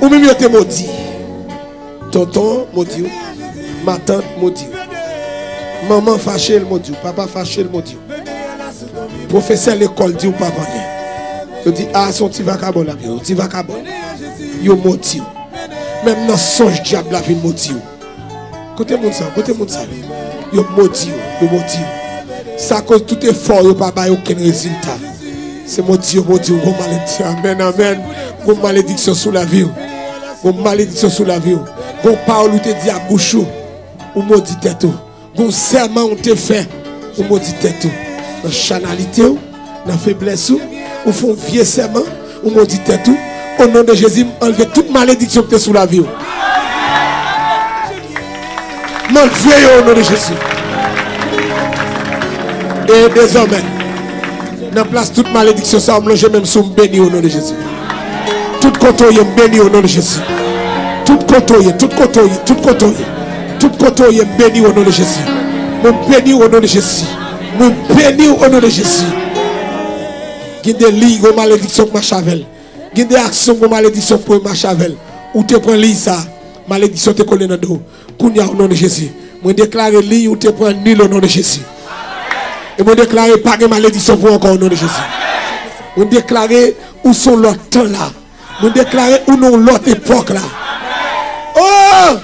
Ou même te maudit. Tonton maudit. Ma tante maudit. Maman fâchée le maudit. Papa fâché le maudit. Professeur l'école dit ou pas connaît. Il dit ah son petit vacabon là, petit vacabon. Yo maudit. Même dans songe diable la vie maudit. Côté monde ça, yo maudit. Ça cause tout effort yo pas ba aucun résultat. C'est maudit, maudit, gros malédiction. Amen, amen. Gros malédiction sous la vie. Gros malédiction sous la vie. Gros parole ou te dit à bouche ou maudit tête. Gros serment ou te fait ou maudit tête. Dans chanalité ou dans faiblesse ou font vieux serment ou maudit tête. Au nom de Jésus, enlevez toute malédiction que tu es sous la vie. M'enlevez au nom de Jésus. Et désormais, dans place toute malédiction, ça me loge même sous béni au nom de Jésus. Tout côté béni au nom de Jésus. Tout côté béni au nom de Jésus. Mon béni au nom de Jésus. Mon béni au nom de Jésus. Guide des lignes aux malédictions pour ma chavel. Guide des actions aux malédictions pour ma chavel. Ou te prends lit ça. Malédiction te colle dans le dos. Kounia au nom de Jésus. Moi déclare lit ou te prends nul au nom de Jésus. Et moi déclare pas de malédiction pour encore au nom de Jésus. Moi déclare où sont l'autre temps là. Moi déclare où non l'autre époque là. Oh!